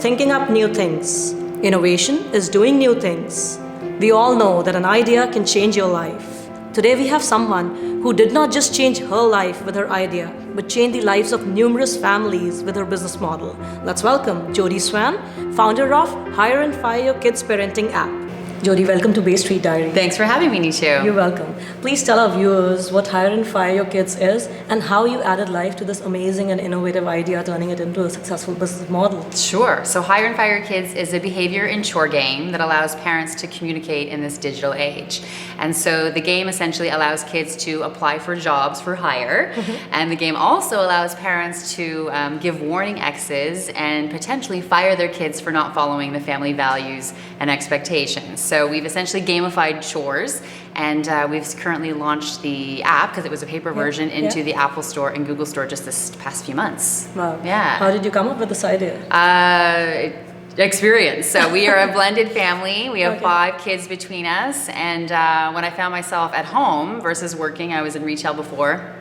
thinking up new things. Innovation is doing new things. We all know that an idea can change your life. Today we have someone who did not just change her life with her idea, but changed the lives of numerous families with her business model. Let's welcome Jody Swain, founder of Hire and Fire Your Kids Parenting App. Jody, welcome to Bay Street Diary. Thanks for having me, Neetu. You're welcome. Please tell our viewers what Hire and Fire Your Kids is and how you added life to this amazing and innovative idea, turning it into a successful business model. Sure. So Hire and Fire Your Kids is a behavior and chore game that allows parents to communicate in this digital age. And so the game essentially allows kids to apply for jobs for hire. And the game also allows parents to give warning X's and potentially fire their kids for not following the family values and expectations. So we've essentially gamified chores, and we've currently launched the app, because it was a paper version, into the Apple Store and Google Store just this past few months. Wow. Yeah. How did you come up with this idea? Experience. So we are a blended family. We have 5 kids between us, and when I found myself at home versus working, I was in retail before,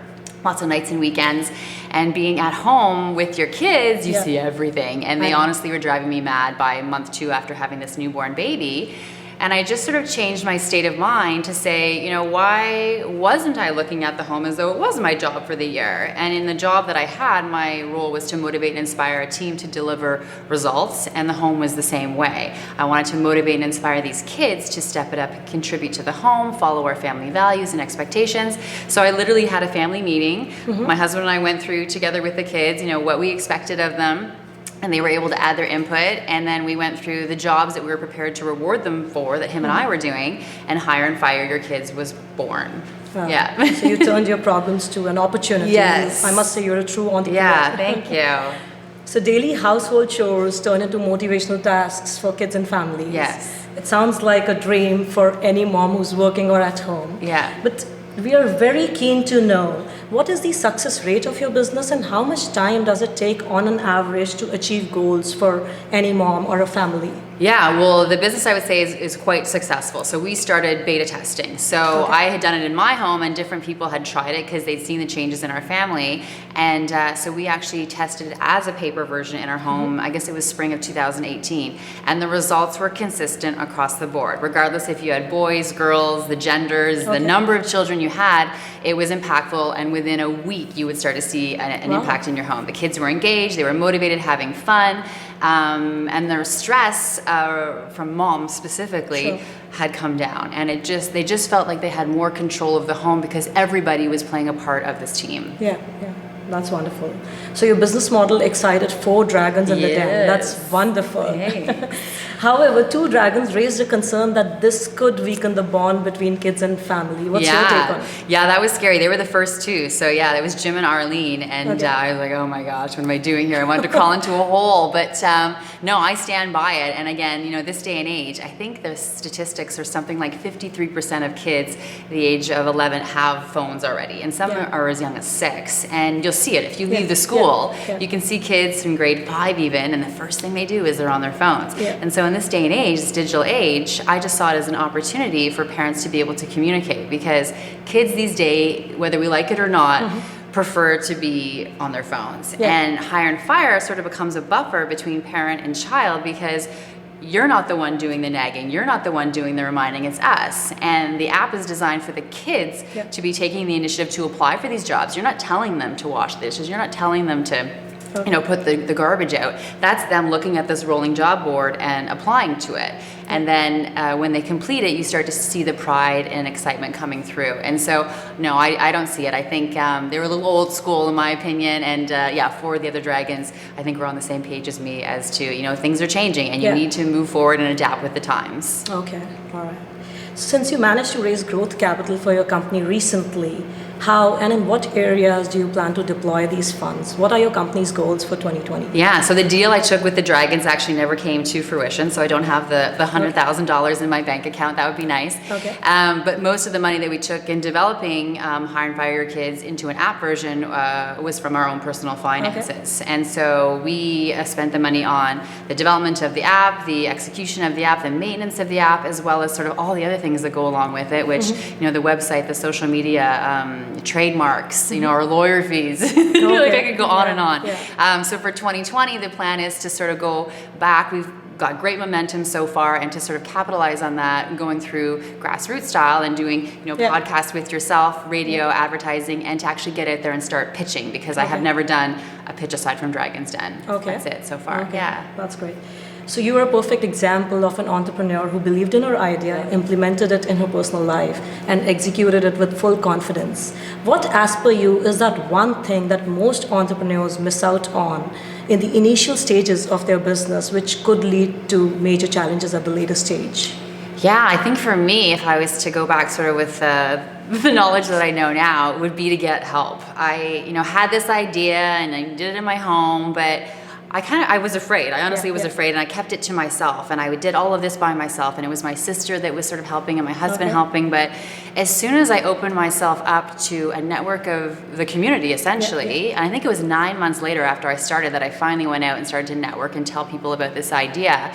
lots of nights and weekends, and being at home with your kids, you see everything, and they honestly were driving me mad by month 2 after having this newborn baby. And I just sort of changed my state of mind to say, you know, why wasn't I looking at the home as though it was my job for the year? And in the job that I had, my role was to motivate and inspire a team to deliver results, and the home was the same way. I wanted to motivate and inspire these kids to step it up and contribute to the home, follow our family values and expectations. So I literally had a family meeting. My husband and I went through together with the kids, you know, what we expected of them, and they were able to add their input, and then we went through the jobs that we were prepared to reward them for that him and I were doing, and Hire and Fire Your Kids was born. Wow. Yeah. So you turned your problems to an opportunity. Yes. I must say you're a true entrepreneur. Yeah, thank you. So daily household chores turn into motivational tasks for kids and families. Yes. It sounds like a dream for any mom who's working or at home. Yeah. But we are very keen to know, what is the success rate of your business and how much time does it take on an average to achieve goals for any mom or a family? Yeah, well, the business, I would say, is quite successful. So we started beta testing. So I had done it in my home, and different people had tried it because they'd seen the changes in our family. And so we actually tested it as a paper version in our home. I guess it was spring of 2018. And the results were consistent across the board. Regardless if you had boys, girls, the genders, the number of children you had, it was impactful. And within a week, you would start to see an impact in your home. The kids were engaged, they were motivated, having fun. And their stress from moms specifically had come down, and they just felt like they had more control of the home because everybody was playing a part of this team. Yeah, that's wonderful. So your business model excited 4 dragons in the den. That's wonderful. However, 2 dragons raised a concern that this could weaken the bond between kids and family. What's your take on it? Yeah, that was scary. They were the first 2. So yeah, it was Jim and Arlene, and I was like, oh my gosh, what am I doing here? I wanted to crawl into a hole, but no, I stand by it. And again, you know, this day and age, I think the statistics are something like 53% of kids the age of 11 have phones already, and some are as young as 6. And you'll see it if you leave the school. You can see kids in grade 5 even, and the first thing they do is they're on their phones. And so in this day and age, this digital age, I just saw it as an opportunity for parents to be able to communicate, because kids these days, whether we like it or not, prefer to be on their phones. And Hire and Fire sort of becomes a buffer between parent and child, because you're not the one doing the nagging, you're not the one doing the reminding, it's us. And the app is designed for the kids to be taking the initiative to apply for these jobs. You're not telling them to wash dishes, you're not telling them to put the garbage out. That's them looking at this rolling job board and applying to it. And then when they complete it, you start to see the pride and excitement coming through. And so, no, I don't see it. I think they were a little old school in my opinion. And for the other dragons, I think we're on the same page as me as to, you know, things are changing and you need to move forward and adapt with the times. Okay, all right. Since you managed to raise growth capital for your company recently, how and in what areas do you plan to deploy these funds? What are your company's goals for 2020? Yeah, so the deal I took with the Dragons actually never came to fruition, so I don't have the $100,000 in my bank account. That would be nice. Okay. But most of the money that we took in developing Hire and Fire Your Kids into an app version was from our own personal finances. And so we spent the money on the development of the app, the execution of the app, the maintenance of the app, as well as sort of all the other things that go along with it, which, you know, the website, the social media, trademarks, our lawyer fees. Like I could go on and on. Yeah. So for 2020, the plan is to sort of go back. We've got great momentum so far, and to sort of capitalize on that, going through grassroots style and doing podcasts with yourself, radio, advertising, and to actually get out there and start pitching, because I have never done a pitch aside from Dragon's Den. That's it so far. Yeah, that's great. So you are a perfect example of an entrepreneur who believed in her idea, implemented it in her personal life, and executed it with full confidence. What, as per you, is that one thing that most entrepreneurs miss out on in the initial stages of their business, which could lead to major challenges at the later stage? Yeah, I think for me, if I was to go back sort of with the knowledge that I know now, would be to get help. I, had this idea and I did it in my home, but I was afraid. I honestly was afraid, and I kept it to myself, and I did all of this by myself, and it was my sister that was sort of helping and my husband helping. But as soon as I opened myself up to a network of the community, essentially, and I think it was 9 months later after I started that I finally went out and started to network and tell people about this idea.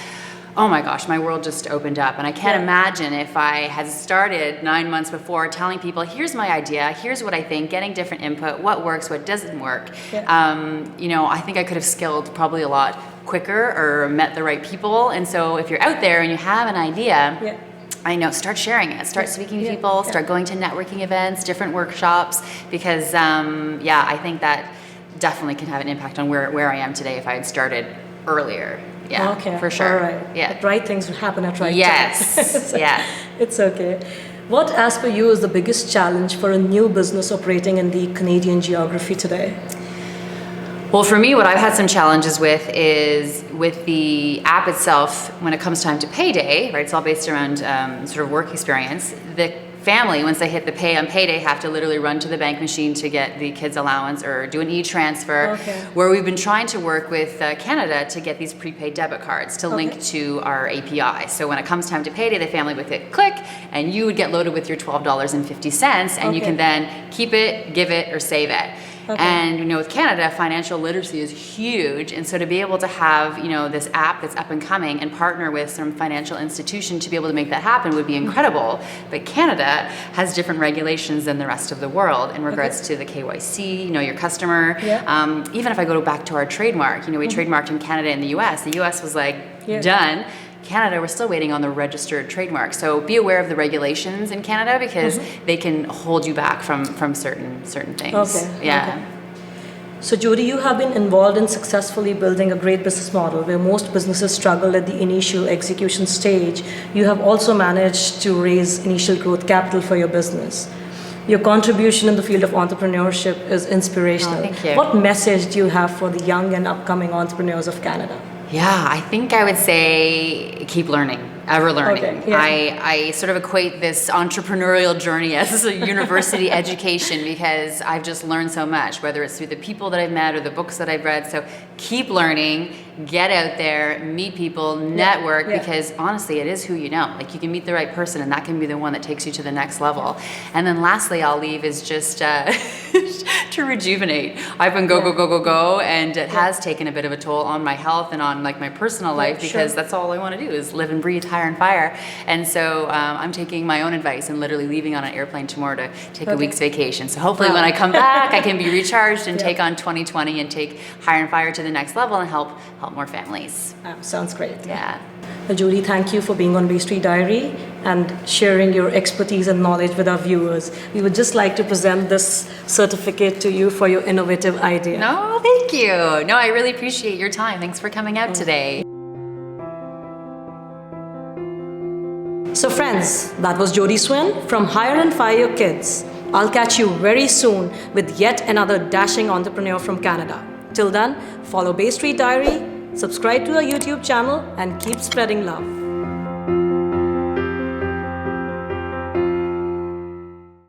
Oh my gosh, my world just opened up. And I can't imagine if I had started 9 months before telling people, here's my idea, here's what I think, getting different input, what works, what doesn't work. I think I could have scaled probably a lot quicker or met the right people. And so if you're out there and you have an idea, I know, start sharing it, start speaking to people, start going to networking events, different workshops, because I think that definitely can have an impact on where I am today if I had started earlier. Yeah, for sure. All right. Yeah. The right things will happen at right Yes. time. Yeah. It's okay. What, as per you, is the biggest challenge for a new business operating in the Canadian geography today? Well, for me, what I've had some challenges with is with the app itself. When it comes time to payday, right? It's all based around sort of work experience. The family, once they hit the pay on payday, have to literally run to the bank machine to get the kids' allowance or do an e-transfer, where we've been trying to work with Canada to get these prepaid debit cards to link to our API. So when it comes time to payday, the family would hit click, and you would get loaded with your $12.50, and you can then keep it, give it, or save it. And with Canada, financial literacy is huge, and so to be able to have this app that's up and coming and partner with some financial institution to be able to make that happen would be incredible. But Canada has different regulations than the rest of the world in regards to the KYC, your customer. Even if I go back to our trademark, we trademarked in Canada and the US. The US was like done. Canada, we're still waiting on the registered trademark. So be aware of the regulations in Canada, because they can hold you back from certain things. So Jody, you have been involved in successfully building a great business model where most businesses struggle at the initial execution stage. You have also managed to raise initial growth capital for your business. Your contribution in the field of entrepreneurship is inspirational. Thank you. What message do you have for the young and upcoming entrepreneurs of Canada? Yeah, I think I would say keep learning, ever learning. I sort of equate this entrepreneurial journey as a university education, because I've just learned so much, whether it's through the people that I've met or the books that I've read. So keep learning, get out there, meet people, network, because honestly, it is who you know. Like, you can meet the right person, and that can be the one that takes you to the next level. And then lastly, I'll leave is just to rejuvenate. I've been go, and it has taken a bit of a toll on my health and on my personal life, because that's all I want to do is live and breathe hire and fire. And so I'm taking my own advice and literally leaving on an airplane tomorrow to take a week's vacation. So hopefully when I come back, I can be recharged and take on 2020 and take hire and fire to the next level and help more families. Sounds great. Yeah. Well, Jody, thank you for being on Bay Street Diary and sharing your expertise and knowledge with our viewers. We would just like to present this certificate to you for your innovative idea. No, thank you. No, I really appreciate your time. Thanks for coming out today. So friends, that was Jody Swain from Hire and Fire Your Kids. I'll catch you very soon with yet another dashing entrepreneur from Canada. Till then, follow Bay Street Diary, subscribe to our YouTube channel, and keep spreading love.